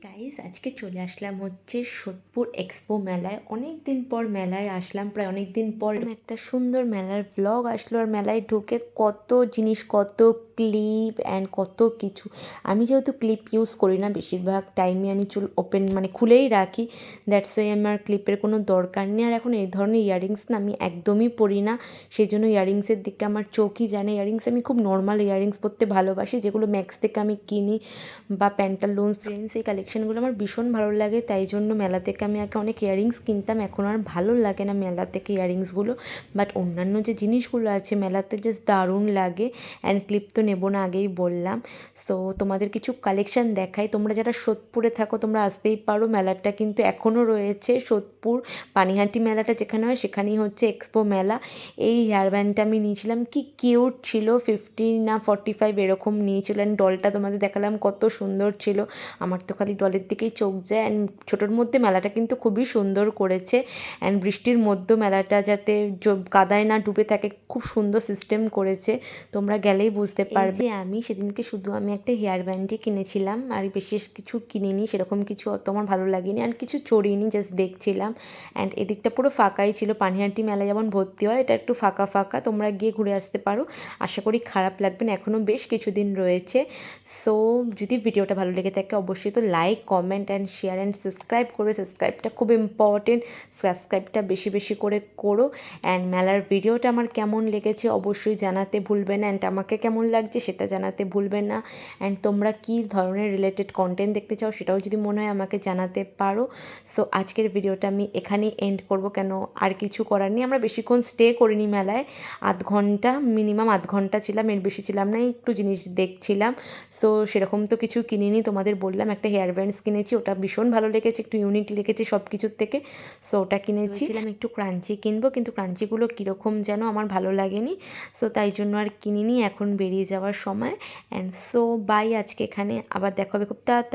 Guys আজকে চলে আসলাম হচ্ছে সোদপুর এক্সপো মেলায়। অনেক দিন পর মেলায় আসলাম, প্রায় অনেক দিন পর একটা সুন্দর মেলার ভ্লগ আসলো। আর মেলায় ঢুকে কত জিনিস, কত ক্লিপ অ্যান্ড কত কিছু। আমি যেহেতু ক্লিপ ইউজ করি না, বেশিরভাগ টাইমে আমি চুল ওপেন খুলেই রাখি, দ্যাটস ওয়াই আমার ক্লিপের কোনো দরকার নেই। আর এখন এই ধরনের ইয়াররিংস না আমি একদমই পরি না, সেই জন্য ইয়াররিংসের দিকে আমার চোখই জানে। ইয়াররিংস আমি খুব নর্মাল ইয়াররিংস পরতে ভালোবাসি, যেগুলো ম্যাক্স থেকে আমি কিনি, বা প্যান্টালুন্স, ফ্রেন্ডস, এই কালেকশানগুলো আমার ভীষণ ভালো লাগে। তাই জন্য মেলা থেকে আমি আগে অনেক ইয়াররিংস কিনতাম, এখন আর ভালো লাগে না মেলা থেকে ইয়াররিংসগুলো। বাট অন্যান্য যে জিনিসগুলো আছে মেলাতে জাস্ট দারুণ লাগে। অ্যান্ড ক্লিপ তো নেবো না, আগেই বললাম। সো তোমাদের কিছু কালেকশান দেখাই। তোমরা যারা সোদপুরে থাকো তোমরা আসতেই পারো, মেলাটা কিন্তু এখনও রয়েছে। সোদপুর পানিহাটি মেলাটা যেখানে হয় সেখানেই হচ্ছে এক্সপো মেলা। এই হেয়ার ব্যান্ডটা আমি নিয়েছিলাম, কি কিউট ছিল, 50 না 45 এরকম নিয়েছিলেন। ডলটা তোমাদের দেখালাম কত সুন্দর ছিল, আমার তো খালি ডলের দিকেই চোখ যায়। অ্যান্ড ছোটোর মধ্যে মেলাটা কিন্তু খুবই সুন্দর করেছে। অ্যান্ড বৃষ্টির মধ্যেও মেলাটা যাতে কাদায় না ডুবে থাকে, খুব সুন্দর সিস্টেম করেছে, তোমরা গেলেই বুঝতে পারবে। আমি সেদিনকে শুধু আমি একটা হেয়ার ব্যান্ডই কিনেছিলাম, আর বিশেষ কিছু কিনিনি, সেরকম কিছু অত আমার ভালো লাগেনি, আর কিছু চড়িনি, জাস্ট দেখছিলাম। অ্যান্ড এদিকটা পুরো ফাঁকাই ছিল, পানিহাটি মেলা যেমন ভর্তি হয় এটা একটু ফাঁকা ফাঁকা, তোমরা গিয়ে ঘুরে আসতে পারো, আশা করি খারাপ লাগবে না, এখনও বেশ কিছুদিন রয়েছে। সো যদি ভিডিওটা ভালো লেগে থাকে অবশ্যই তো like, comment and share and subscribe করবে। সাবস্ক্রাইবটা খুব ইম্পর্টেন্ট, সাবস্ক্রাইবটা বেশি বেশি করে করো। অ্যান্ড মেলার ভিডিওটা আমার কেমন লেগেছে অবশ্যই জানাতে ভুলবে না, অ্যান্ড আমাকে কেমন লাগছে সেটা জানাতে ভুলবে না। অ্যান্ড তোমরা কী ধরনের রিলেটেড কন্টেন্ট দেখতে চাও সেটাও যদি মনে হয় আমাকে জানাতে পারো। সো আজকের ভিডিওটা আমি এখানেই এন্ড করব, কেন আর কিছু করার নেই। আমরা বেশিক্ষণ স্টে করিনি মেলায়, আধ ঘন্টা, মিনিমাম আধ ঘন্টা ছিলাম, এর বেশি ছিলাম না, একটু জিনিস দেখছিলাম। সো সেরকম তো কিছু কিনিনি, তোমাদের বললাম একটা হেয়ার ব্যান্ডস কিনেছি, ওটা ভীষণ ভালো লেগেছে, একটু ইউনিক লেগেছে সব কিছুর থেকে। সো ওটা কিনেছি। একটু ক্রাঞ্চি কিনবো, কিন্তু ক্রাঞ্চিগুলো কীরকম যেন আমার ভালো লাগেনি, সো তাই জন্য আর কিনিনি। এখন বেরিয়ে যাওয়ার সময়। অ্যান্ড সো বাই, আজকে এখানে, আবার দেখা হবে খুব তাড়াতাড়ি।